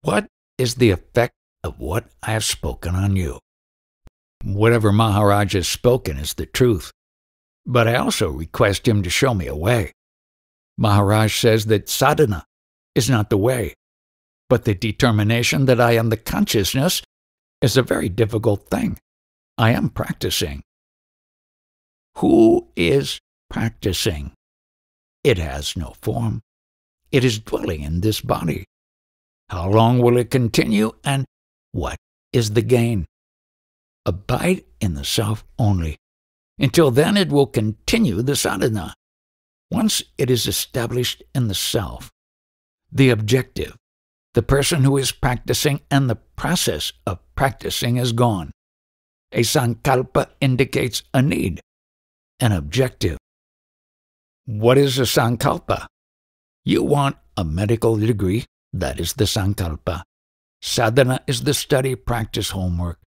What is the effect of what I have spoken on you? Whatever Maharaj has spoken is the truth, but I also request him to show me a way. Maharaj says that sadhana is not the way, but the determination that I am the consciousness is a very difficult thing. I am practicing. Who is practicing? It has no form. It is dwelling in this body. How long will it continue, and what is the gain? Abide in the self only. Until then it will continue the sadhana. Once it is established in the self, the objective, the person who is practicing and the process of practicing is gone. A sankalpa indicates a need, an objective. What is a sankalpa? You want a medical degree, that is the sankalpa. Sadhana is the study, practice, homework.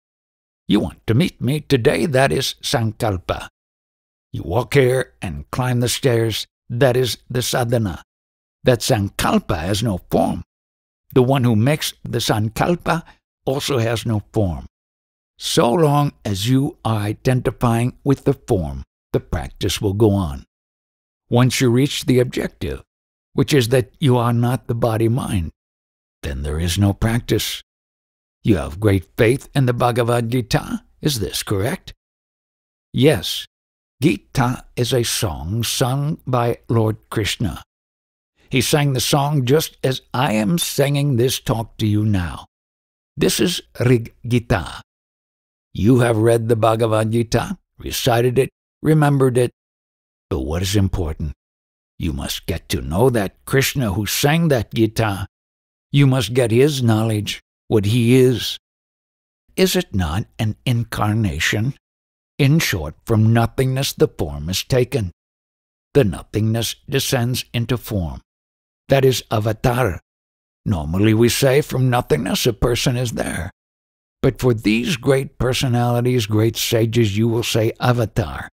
You want to meet me today, that is sankalpa. You walk here and climb the stairs, that is the sadhana. That sankalpa has no form. The one who makes the sankalpa also has no form. So long as you are identifying with the form, the practice will go on. Once you reach the objective, which is that you are not the body-mind, then there is no practice. You have great faith in the Bhagavad Gita, is this correct? Yes, Gita is a song sung by Lord Krishna. He sang the song just as I am singing this talk to you now. This is Rig Gita. You have read the Bhagavad Gita, recited it, remembered it. But what is important? You must get to know that Krishna who sang that Gita. You must get his knowledge, what he is. Is it not an incarnation? In short, from nothingness the form is taken. The nothingness descends into form. That is avatar. Normally we say from nothingness a person is there. But for these great personalities, great sages, you will say avatar.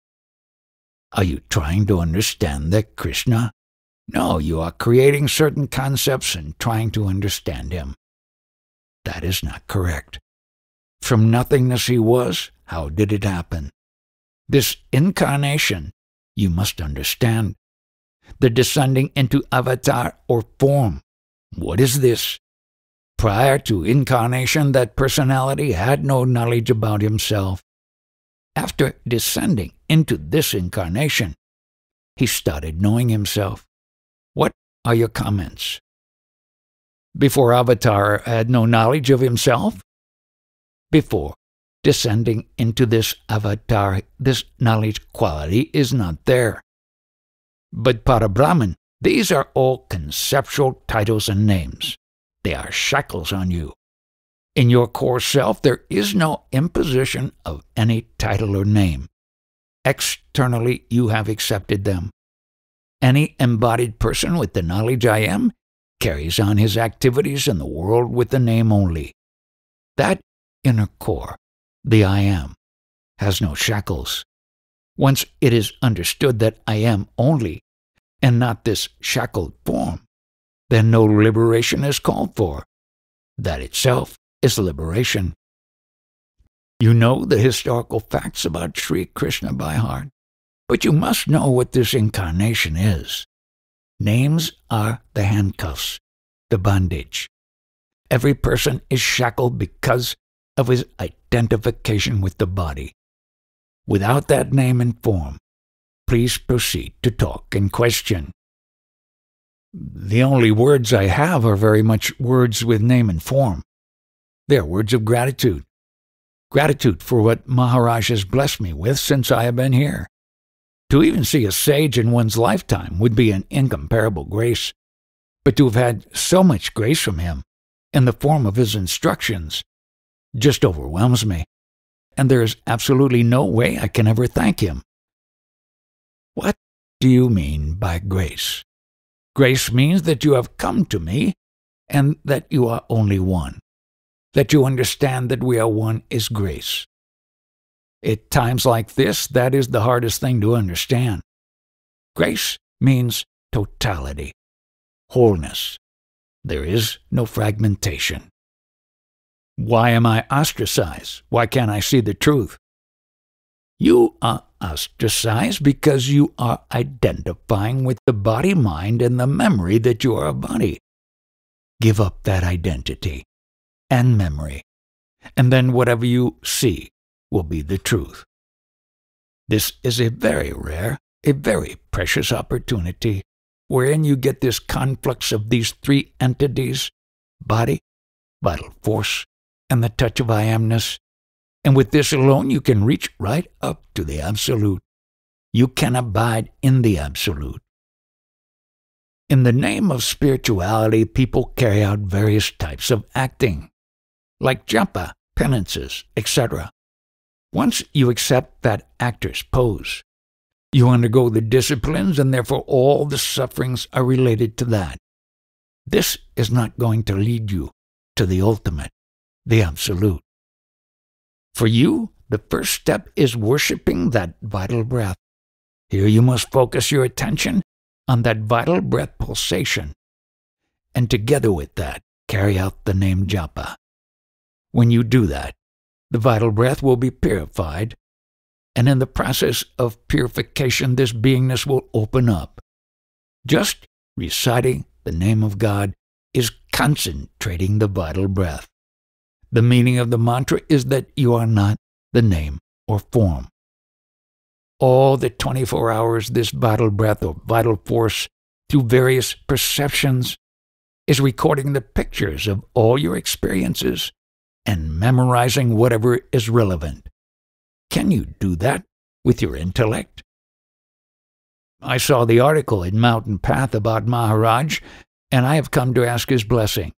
Are you trying to understand that Krishna? No, you are creating certain concepts and trying to understand him. That is not correct. From nothingness he was, how did it happen? This incarnation, you must understand. The descending into avatar or form. What is this? Prior to incarnation, that personality had no knowledge about himself. After descending into this incarnation, he started knowing himself. What are your comments? Before Avatar had no knowledge of himself? Before descending into this avatar, this knowledge quality is not there. But Parabrahman, these are all conceptual titles and names. They are shackles on you. In your core self, there is no imposition of any title or name. Externally, you have accepted them. Any embodied person with the knowledge I am carries on his activities in the world with the name only. That inner core, the I am, has no shackles. Once it is understood that I am only, and not this shackled form, then no liberation is called for. That itself is liberation. You know the historical facts about Sri Krishna by heart, but you must know what this incarnation is. Names are the handcuffs, the bondage. Every person is shackled because of his identification with the body. Without that name and form, please proceed to talk and question. The only words I have are very much words with name and form. They are words of gratitude. Gratitude for what Maharaj has blessed me with since I have been here. To even see a sage in one's lifetime would be an incomparable grace. But to have had so much grace from him, in the form of his instructions, just overwhelms me. And there is absolutely no way I can ever thank him. What do you mean by grace? Grace means that you have come to me and that you are only one. That you understand that we are one is grace. At times like this, that is the hardest thing to understand. Grace means totality, wholeness. There is no fragmentation. Why am I ostracized? Why can't I see the truth? You are ostracized because you are identifying with the body, mind, and the memory that you are a body. Give up that identity and memory, and then whatever you see will be the truth. This is a very rare, a very precious opportunity wherein you get this conflux of these three entities, body, vital force, and the touch of I amness. And with this alone, you can reach right up to the Absolute. You can abide in the Absolute. In the name of spirituality, people carry out various types of acting, like japa, penances, etc. Once you accept that actor's pose, you undergo the disciplines, and therefore all the sufferings are related to that. This is not going to lead you to the ultimate, the Absolute. For you, the first step is worshiping that vital breath. Here you must focus your attention on that vital breath pulsation, and together with that, carry out the name japa. When you do that, the vital breath will be purified, and in the process of purification, this beingness will open up. Just reciting the name of God is concentrating the vital breath. The meaning of the mantra is that you are not the name or form. All the 24 hours, this vital breath or vital force, through various perceptions, is recording the pictures of all your experiences and memorizing whatever is relevant. Can you do that with your intellect? I saw the article in Mountain Path about Maharaj, and I have come to ask his blessing.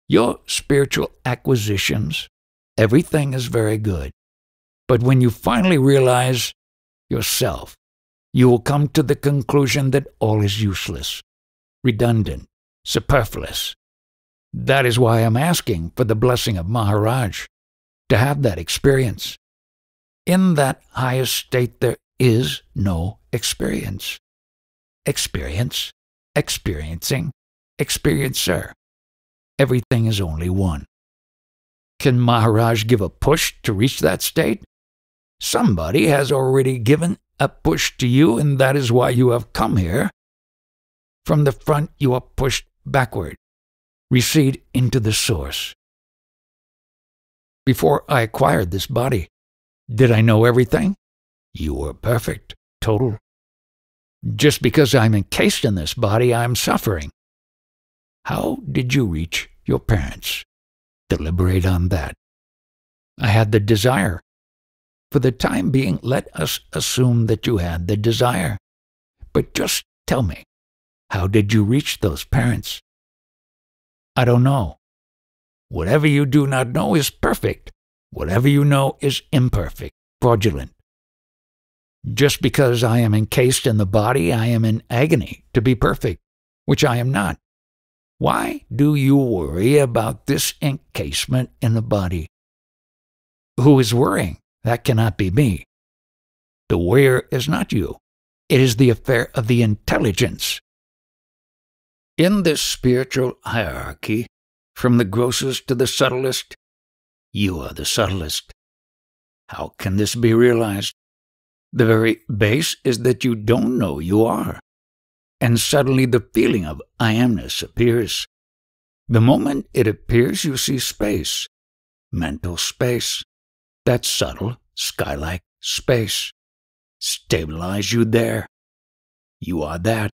Your spiritual acquisitions, everything is very good. But when you finally realize yourself, you will come to the conclusion that all is useless, redundant, superfluous. That is why I'm asking for the blessing of Maharaj, to have that experience. In that highest state there is no experience. Experience, experiencing, experiencer. Everything is only one. Can Maharaj give a push to reach that state? Somebody has already given a push to you, and that is why you have come here. From the front you are pushed backward. Recede into the source. Before I acquired this body, did I know everything? You were perfect, total. Just because I'm encased in this body, I'm suffering. How did you reach your parents? Deliberate on that. I had the desire. For the time being, let us assume that you had the desire. But just tell me, how did you reach those parents? I don't know. Whatever you do not know is perfect. Whatever you know is imperfect, fraudulent. Just because I am encased in the body, I am in agony to be perfect, which I am not. Why do you worry about this encasement in the body? Who is worrying? That cannot be me. The worrier is not you. It is the affair of the intelligence. In this spiritual hierarchy, from the grossest to the subtlest, you are the subtlest. How can this be realized? The very base is that you don't know you are. And suddenly the feeling of I amness appears. The moment it appears, you see space, mental space, that subtle, sky-like space. Stabilize you there. You are that.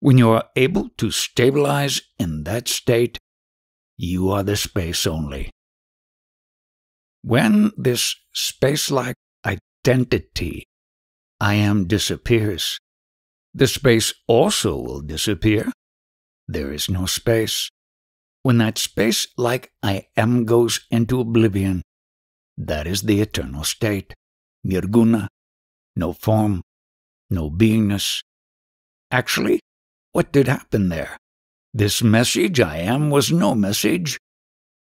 When you are able to stabilize in that state, you are the space only. When this space-like identity, I am, disappears, the space also will disappear. There is no space. When that space like I am goes into oblivion, that is the eternal state. Nirguna, no form, no beingness. Actually, what did happen there? This message, I am, was no message.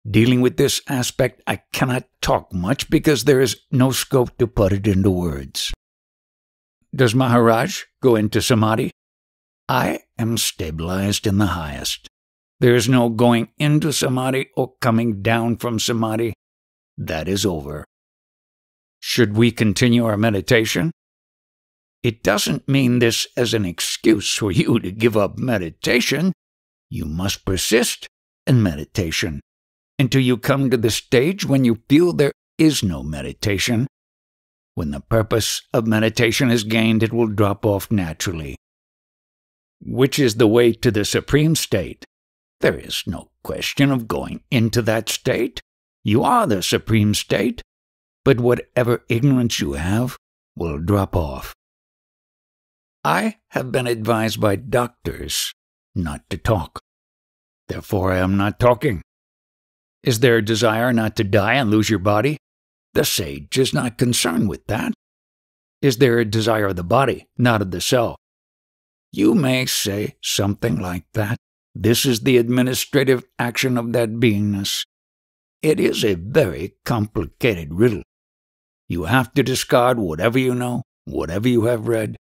Dealing with this aspect, I cannot talk much because there is no scope to put it into words. Does Maharaj go into samadhi? I am stabilized in the highest. There is no going into samadhi or coming down from samadhi. That is over. Should we continue our meditation? It doesn't mean this as an excuse for you to give up meditation. You must persist in meditation until you come to the stage when you feel there is no meditation. When the purpose of meditation is gained, it will drop off naturally. Which is the way to the supreme state? There is no question of going into that state. You are the supreme state, but whatever ignorance you have will drop off. I have been advised by doctors not to talk. Therefore, I am not talking. Is there a desire not to die and lose your body? The sage is not concerned with that. Is there a desire of the body, not of the self? You may say something like that. This is the administrative action of that beingness. It is a very complicated riddle. You have to discard whatever you know, whatever you have read,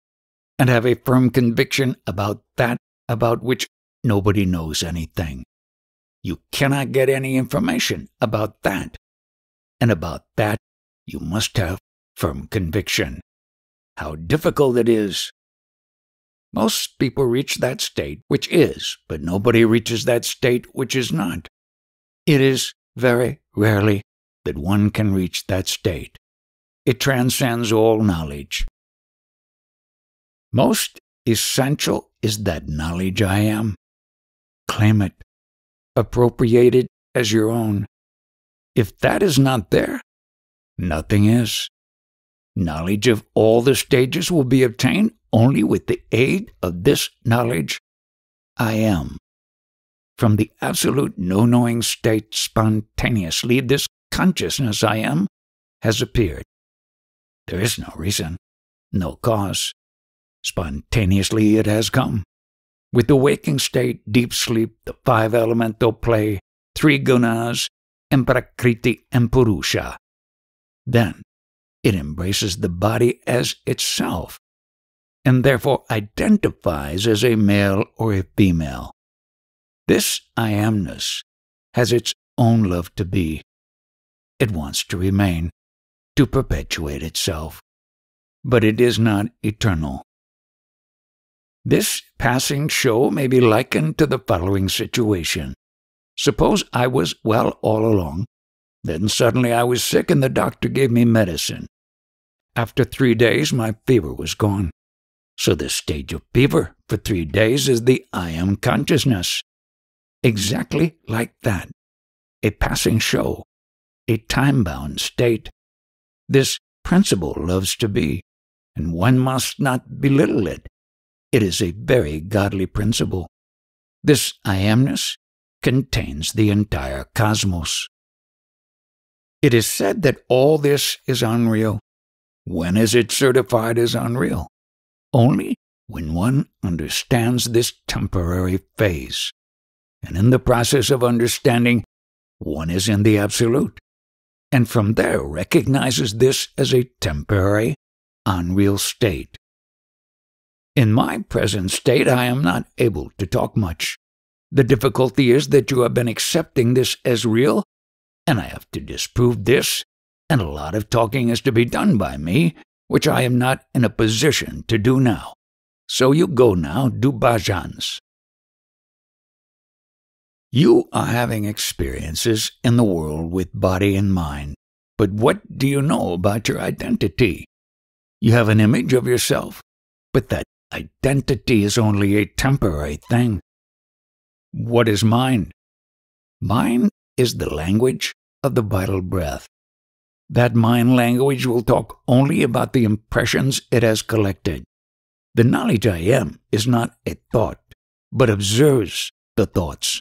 and have a firm conviction about that about which nobody knows anything. You cannot get any information about that. And about that, you must have firm conviction. How difficult it is. Most people reach that state which is, but nobody reaches that state which is not. It is very rarely that one can reach that state. It transcends all knowledge. Most essential is that knowledge I am. Claim it. Appropriate it as your own. If that is not there, nothing is. Knowledge of all the stages will be obtained only with the aid of this knowledge I am. From the absolute no-knowing state spontaneously, this consciousness I am has appeared. There is no reason, no cause. Spontaneously it has come. With the waking state, deep sleep, the five elemental play, three gunas, and prakriti and purusha. Then it embraces the body as itself, and therefore identifies as a male or a female. This I amness has its own love to be. It wants to remain, to perpetuate itself, but it is not eternal. This passing show may be likened to the following situation. Suppose I was well all along, then suddenly I was sick and the doctor gave me medicine. After 3 days, my fever was gone. So the stage of fever for 3 days is the I am consciousness. Exactly like that. A passing show, a time-bound state. This principle loves to be, and one must not belittle it. It is a very godly principle. This I amness contains the entire cosmos. It is said that all this is unreal. When is it certified as unreal? Only when one understands this temporary phase. And in the process of understanding, one is in the Absolute, and from there recognizes this as a temporary, unreal state. In my present state, I am not able to talk much. The difficulty is that you have been accepting this as real, and I have to disprove this, and a lot of talking is to be done by me, which I am not in a position to do now. So you go now, do bhajans. You are having experiences in the world with body and mind, but what do you know about your identity? You have an image of yourself, but that identity is only a temporary thing. What is mind? Mind is the language of the vital breath. That mind language will talk only about the impressions it has collected. The knowledge I am is not a thought, but observes the thoughts.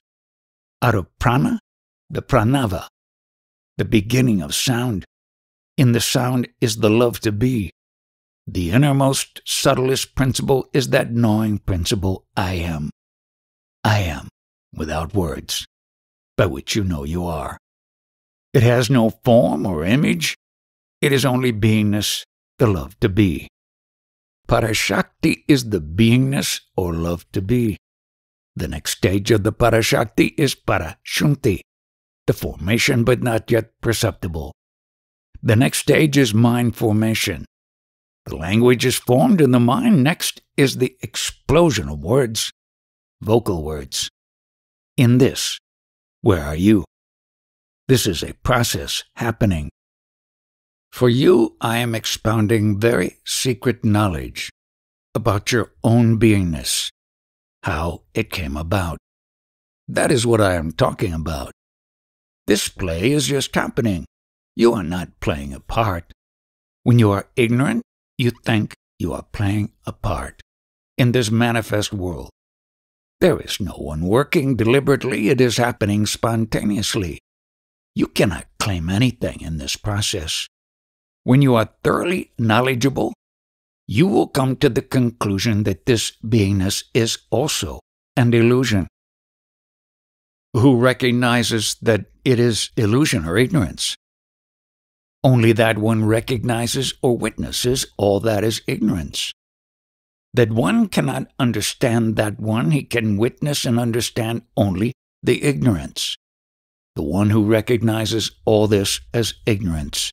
Out of prana, the pranava, the beginning of sound. In the sound is the love to be. The innermost, subtlest principle is that gnawing principle, I am. I am, without words, by which you know you are. It has no form or image. It is only beingness, the love to be. Parashakti is the beingness or love to be. The next stage of the Parashakti is Parashunti, the formation but not yet perceptible. The next stage is mind formation. The language is formed in the mind. Next is the explosion of words, vocal words. In this, where are you? This is a process happening. For you, I am expounding very secret knowledge about your own beingness, how it came about. That is what I am talking about. This play is just happening. You are not playing a part. When you are ignorant, you think you are playing a part in this manifest world. There is no one working deliberately. It is happening spontaneously. You cannot claim anything in this process. When you are thoroughly knowledgeable, you will come to the conclusion that this beingness is also an illusion. Who recognizes that it is illusion or ignorance? Only that one recognizes or witnesses all that is ignorance. That one cannot understand that one, he can witness and understand only the ignorance. The one who recognizes all this as ignorance,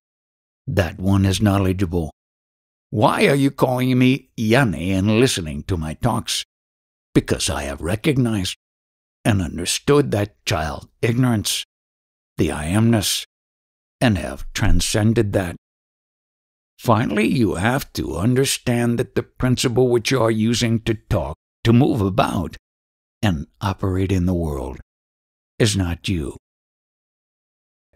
that one is knowledgeable. Why are you calling me Yanni and listening to my talks? Because I have recognized and understood that child ignorance, the I amness, and have transcended that. Finally, you have to understand that the principle which you are using to talk, to move about, and operate in the world is not you.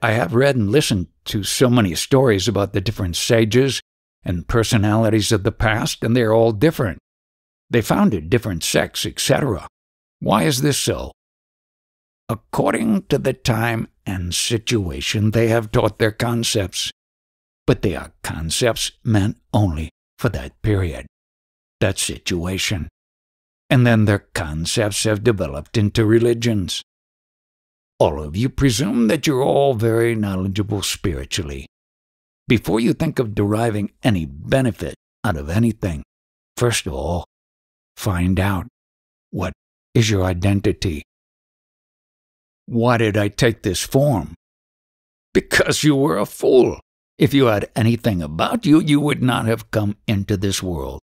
I have read and listened to so many stories about the different sages and personalities of the past, and they are all different. They founded different sects, etc. Why is this so? According to the time and situation, they have taught their concepts, but they are concepts meant only for that period, that situation. And then their concepts have developed into religions. All of you presume that you're all very knowledgeable spiritually. Before you think of deriving any benefit out of anything, first of all, find out what is your identity. Why did I take this form? Because you were a fool. If you had anything about you, you would not have come into this world.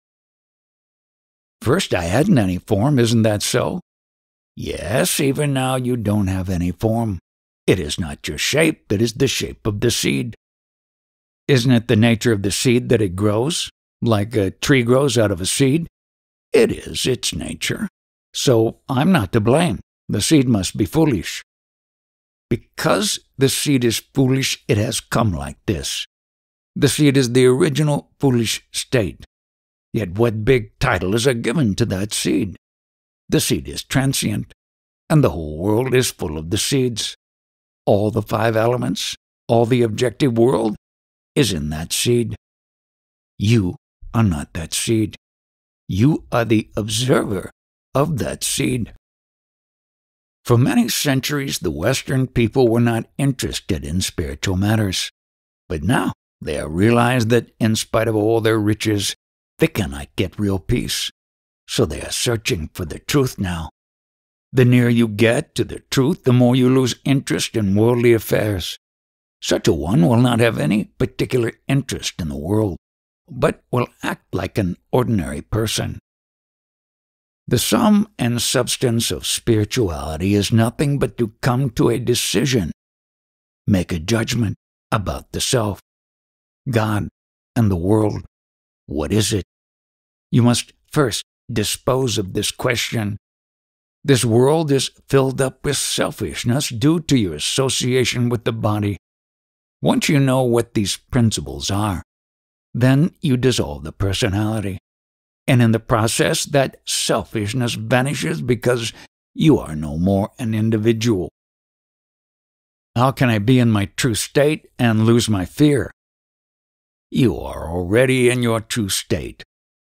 First, I hadn't any form, isn't that so? Yes, even now you don't have any form. It is not your shape, it is the shape of the seed. Isn't it the nature of the seed that it grows, like a tree grows out of a seed? It is its nature. So I'm not to blame. The seed must be foolish. Because the seed is foolish, it has come like this. The seed is the original foolish state. Yet what big titles are given to that seed? The seed is transient, and the whole world is full of the seeds. All the 5 elements, all the objective world is in that seed. You are not that seed. You are the observer of that seed. For many centuries, the Western people were not interested in spiritual matters. But now they have realized that in spite of all their riches, they cannot get real peace. So they are searching for the truth now. The nearer you get to the truth, the more you lose interest in worldly affairs. Such a one will not have any particular interest in the world, but will act like an ordinary person. The sum and substance of spirituality is nothing but to come to a decision, make a judgment about the self, God, and the world. What is it? You must first dispose of this question. This world is filled up with selfishness due to your association with the body. Once you know what these principles are, then you dissolve the personality. And in the process, that selfishness vanishes because you are no more an individual. How can I be in my true state and lose my fear? You are already in your true state.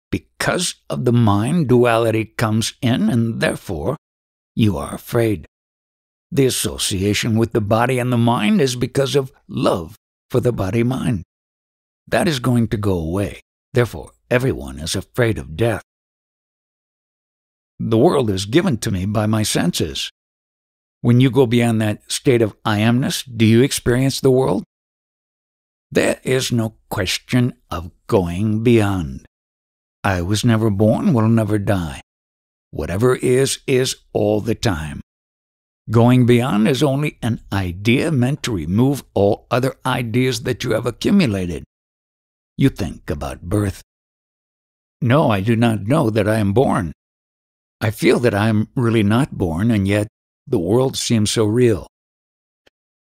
Because of the mind, duality comes in, and therefore you are afraid. The association with the body and the mind is because of love for the body-mind. That is going to go away. Therefore, everyone is afraid of death. The world is given to me by my senses. When you go beyond that state of I amness, do you experience the world? There is no question of going beyond. I was never born, will never die. Whatever is all the time. Going beyond is only an idea meant to remove all other ideas that you have accumulated. You think about birth. No, I do not know that I am born. I feel that I am really not born, and yet the world seems so real.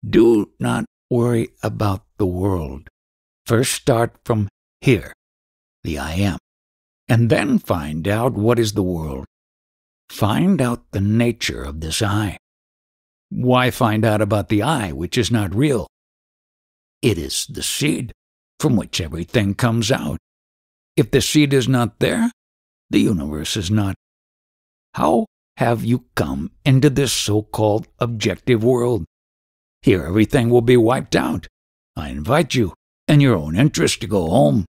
Do not worry about the world. First start from here, the I am, and then find out what is the world. Find out the nature of this I. Why find out about the I, which is not real? It is the seed from which everything comes out. If the seed is not there, the universe is not. How have you come into this so-called objective world? Here everything will be wiped out. I invite you, in your own interest, to go home.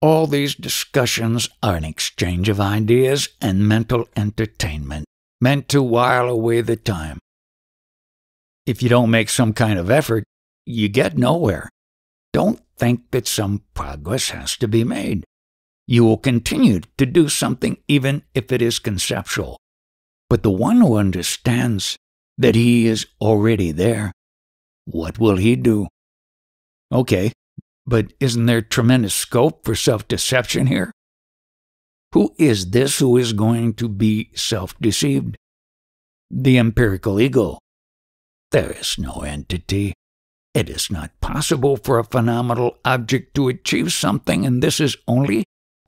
All these discussions are an exchange of ideas and mental entertainment, meant to while away the time. If you don't make some kind of effort, you get nowhere. Don't think that some progress has to be made. You will continue to do something even if it is conceptual. But the one who understands that he is already there, what will he do? Okay, but isn't there tremendous scope for self-deception here? Who is this who is going to be self-deceived? The empirical ego. There is no entity. It is not possible for a phenomenal object to achieve something, and this is only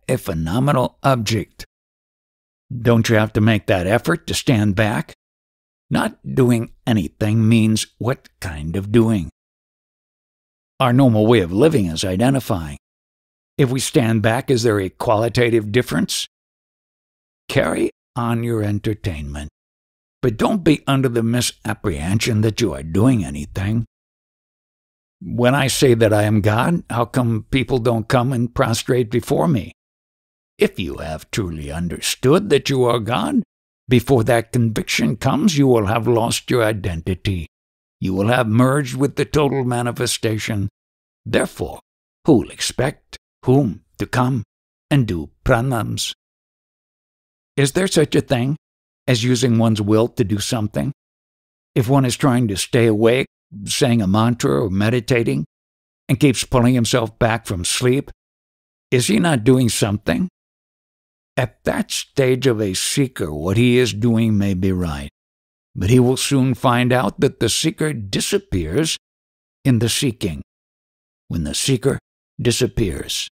a phenomenal object. Don't you have to make that effort to stand back? Not doing anything means what kind of doing? Our normal way of living is identifying. If we stand back, is there a qualitative difference? Carry on your entertainment, but don't be under the misapprehension that you are doing anything. When I say that I am God, how come people don't come and prostrate before me? If you have truly understood that you are God, before that conviction comes, you will have lost your identity. You will have merged with the total manifestation. Therefore, who will expect whom to come and do pranams? Is there such a thing as using one's will to do something? If one is trying to stay awake, saying a mantra or meditating, and keeps pulling himself back from sleep, is he not doing something? At that stage of a seeker, what he is doing may be right, but he will soon find out that the seeker disappears in the seeking. When the seeker disappears,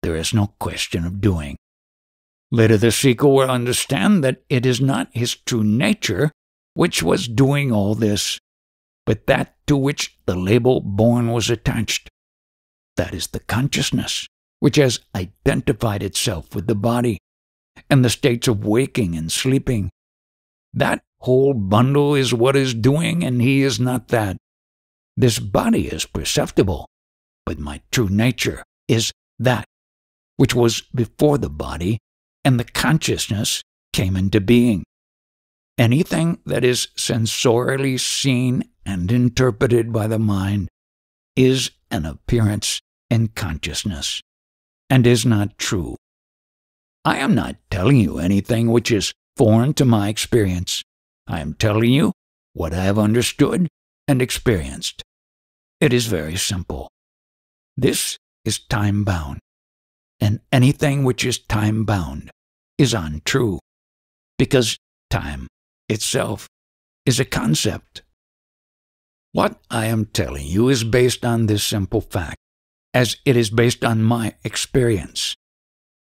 there is no question of doing. Later the seeker will understand that it is not his true nature which was doing all this, but that to which the label born was attached. That is the consciousness which has identified itself with the body and the states of waking and sleeping. That whole bundle is what is doing, and he is not that. This body is perceptible, but my true nature is that which was before the body and the consciousness came into being. Anything that is sensorially seen and interpreted by the mind is an appearance in consciousness and is not true. I am not telling you anything which is foreign to my experience. I am telling you what I have understood and experienced. It is very simple. This is time-bound, and anything which is time-bound is untrue, because time itself is a concept. What I am telling you is based on this simple fact, as it is based on my experience.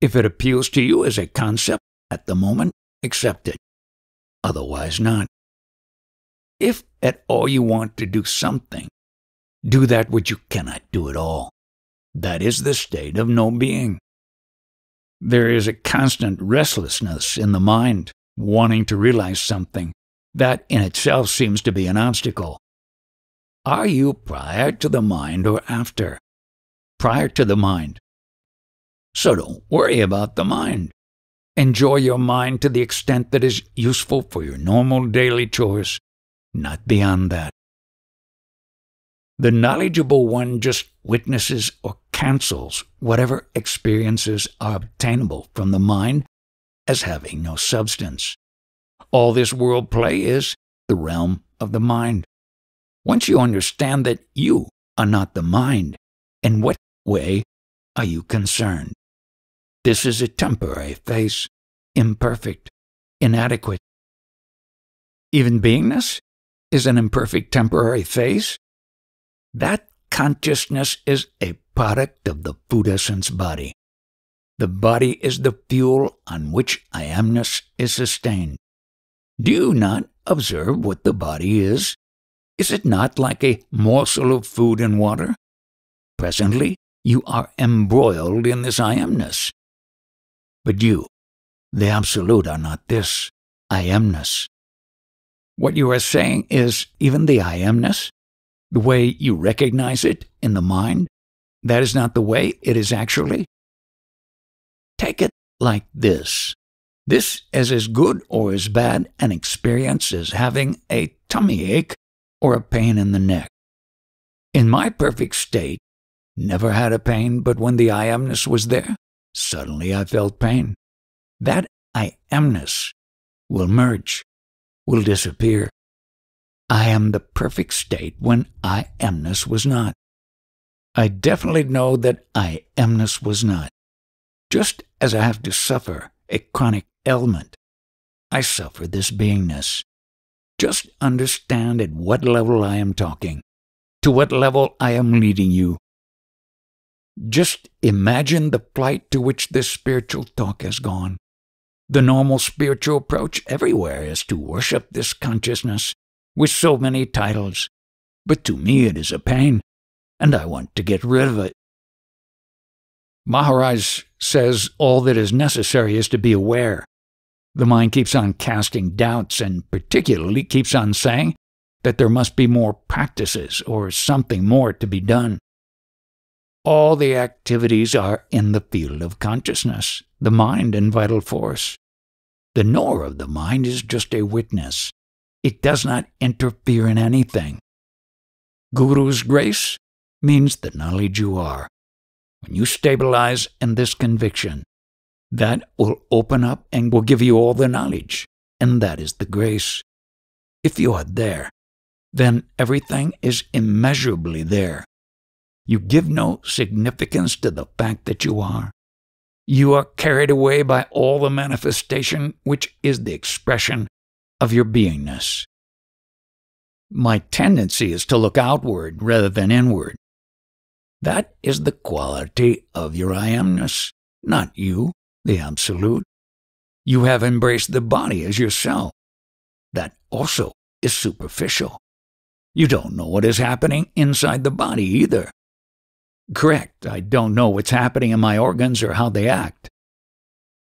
If it appeals to you as a concept at the moment, accept it. Otherwise not. If at all you want to do something, do that which you cannot do at all. That is the state of no being. There is a constant restlessness in the mind, wanting to realize something that in itself seems to be an obstacle. Are you prior to the mind or after? Prior to the mind. So don't worry about the mind. Enjoy your mind to the extent that is useful for your normal daily chores, not beyond that. The knowledgeable one just witnesses or cancels whatever experiences are obtainable from the mind as having no substance. All this world play is the realm of the mind. Once you understand that you are not the mind, in what way are you concerned? This is a temporary phase, imperfect, inadequate. Even beingness is an imperfect temporary phase. That consciousness is a product of the food essence body. The body is the fuel on which I amness is sustained. Do you not observe what the body is? Is it not like a morsel of food and water? Presently, you are embroiled in this I amness. But you, the Absolute, are not this I amness. What you are saying is even the I amness, the way you recognize it in the mind, that is not the way it is actually. Take it like this. This is as good or as bad an experience as having a tummy ache or a pain in the neck. In my perfect state, never had a pain, but when the I amness was there, suddenly I felt pain. That I amness will merge, will disappear. I am the perfect state when I amness was not. I definitely know that I amness was not. Just as I have to suffer a chronic ailment, I suffer this beingness. Just understand at what level I am talking, to what level I am leading you. Just imagine the flight to which this spiritual talk has gone. The normal spiritual approach everywhere is to worship this consciousness with so many titles, but to me it is a pain, and I want to get rid of it. Maharaj says all that is necessary is to be aware. The mind keeps on casting doubts and particularly keeps on saying that there must be more practices or something more to be done. All the activities are in the field of consciousness, the mind and vital force. The knower of the mind is just a witness. It does not interfere in anything. Guru's grace means the knowledge you are. When you stabilize in this conviction, that will open up and will give you all the knowledge, and that is the grace. If you are there, then everything is immeasurably there. You give no significance to the fact that you are. You are carried away by all the manifestation which is the expression of your beingness. My tendency is to look outward rather than inward. That is the quality of your I amness, not you, the Absolute. You have embraced the body as yourself. That also is superficial. You don't know what is happening inside the body either. Correct, I don't know what's happening in my organs or how they act.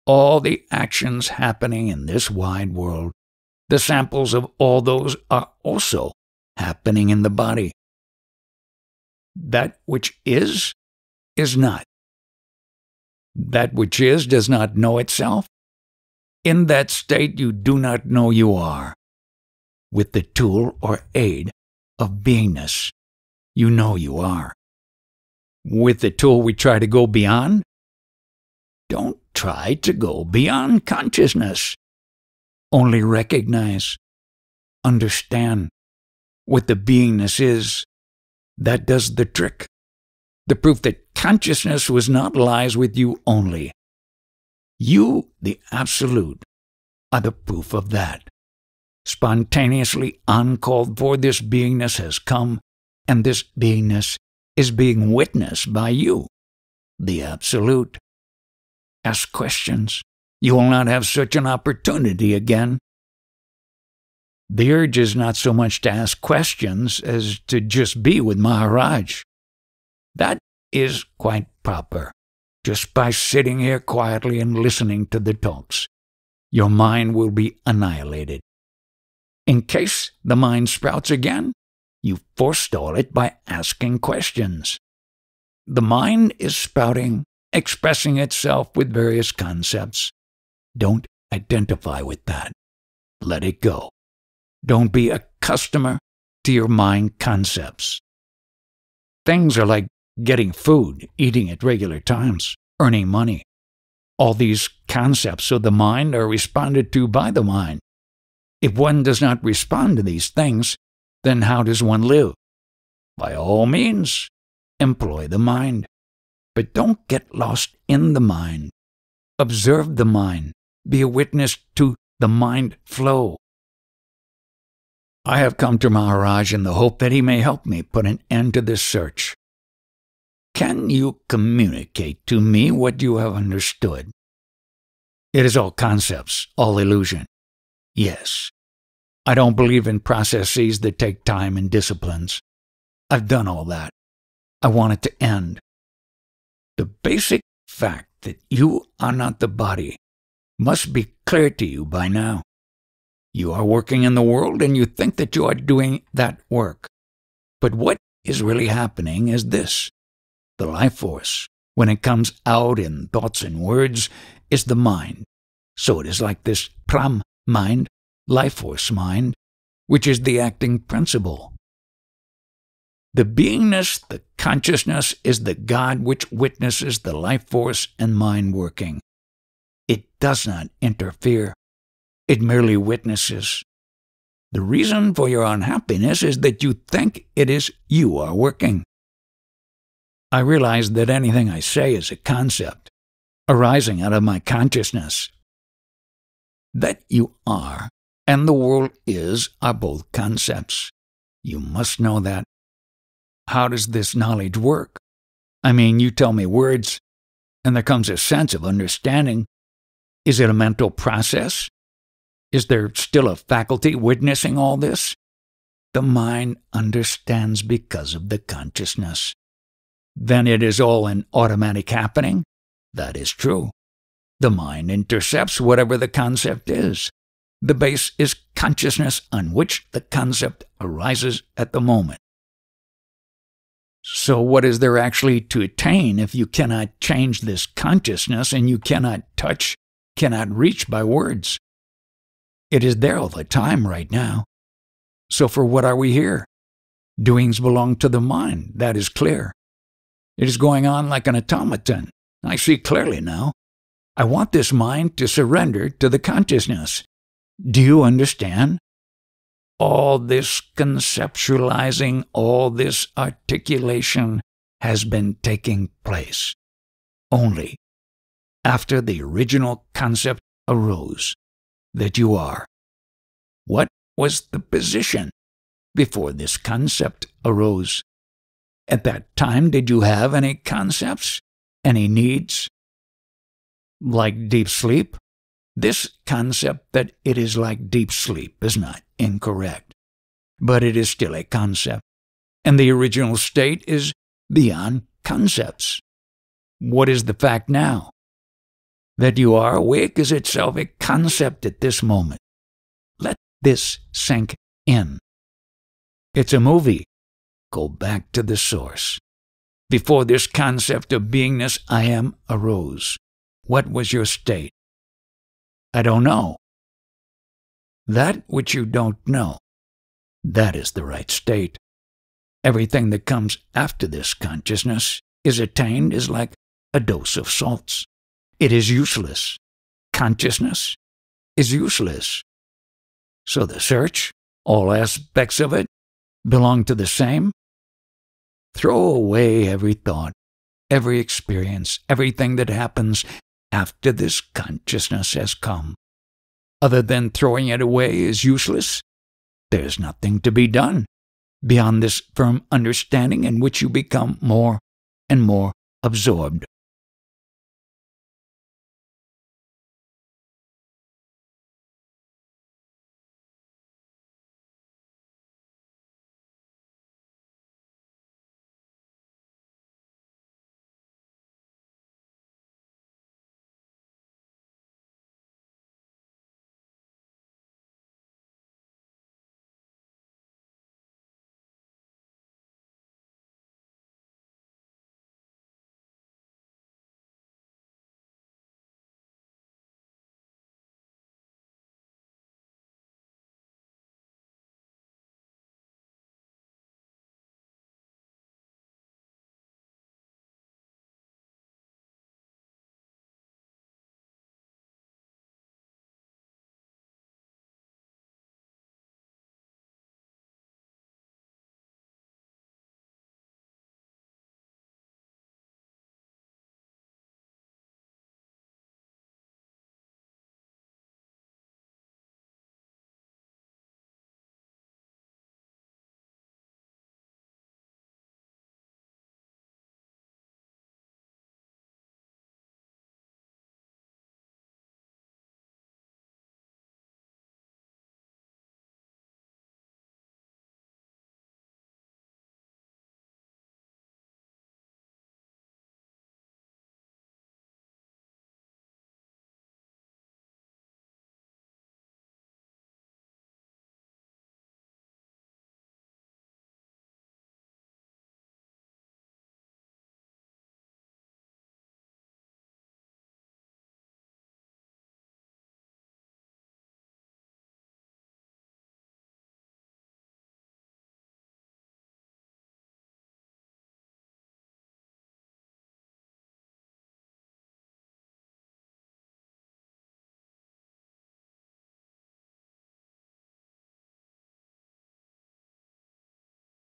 All the actions happening in this wide world, the samples of all those are also happening in the body. That which is not. That which is does not know itself. In that state you do not know you are. With the tool or aid of beingness, you know you are. With the tool we try to go beyond. Don't try to go beyond consciousness. Only recognize, understand what the beingness is. That does the trick. The proof that consciousness was not lies with you only. You, the Absolute, are the proof of that. Spontaneously uncalled for, this beingness has come, and this beingness is being witnessed by you, the Absolute. Ask questions. You will not have such an opportunity again. The urge is not so much to ask questions as to just be with Maharaj. That is quite proper. Just by sitting here quietly and listening to the talks, your mind will be annihilated. In case the mind sprouts again, you forestall it by asking questions. The mind is sprouting expressing itself with various concepts. Don't identify with that. Let it go. Don't be a customer to your mind concepts. Things are like getting food, eating at regular times, earning money. All these concepts of the mind are responded to by the mind. If one does not respond to these things, then how does one live? By all means, employ the mind. But don't get lost in the mind. Observe the mind. Be a witness to the mind flow. I have come to Maharaj in the hope that he may help me put an end to this search. Can you communicate to me what you have understood? It is all concepts, all illusion. Yes. I don't believe in processes that take time and disciplines. I've done all that. I want it to end. The basic fact that you are not the body must be clear to you by now. You are working in the world and you think that you are doing that work. But what is really happening is this. The life force, when it comes out in thoughts and words, is the mind. So it is like this pram mind, life force mind, which is the acting principle. The beingness, the consciousness, is the God which witnesses the life force and mind working. It does not interfere. It merely witnesses. The reason for your unhappiness is that you think it is you are working. I realize that anything I say is a concept, arising out of my consciousness. That you are and the world is are both concepts. You must know that. How does this knowledge work? I mean, you tell me words, and there comes a sense of understanding. Is it a mental process? Is there still a faculty witnessing all this? The mind understands because of the consciousness. Then it is all an automatic happening? That is true. The mind intercepts whatever the concept is. The base is consciousness on which the concept arises at the moment. So what is there actually to attain if you cannot change this consciousness and you cannot touch, cannot reach by words? It is there all the time right now. So for what are we here? Doings belong to the mind, that is clear. It is going on like an automaton. I see clearly now. I want this mind to surrender to the consciousness. Do you understand? All this conceptualizing, all this articulation has been taking place only after the original concept arose that you are. What was the position before this concept arose? At that time, did you have any concepts, any needs? Like deep sleep? This concept that it is like deep sleep is not incorrect, but it is still a concept, and the original state is beyond concepts. What is the fact now? That you are awake is itself a concept at this moment. Let this sink in. It's a movie. Go back to the source. Before this concept of beingness, I am arose. What was your state? I don't know. That which you don't know, that is the right state. Everything that comes after this consciousness is attained is like a dose of salts. It is useless. Consciousness is useless. So the search, all aspects of it, belong to the same? Throw away every thought, every experience, everything that happens after this consciousness has come. Other than throwing it away is useless. There's nothing to be done beyond this firm understanding in which you become more and more absorbed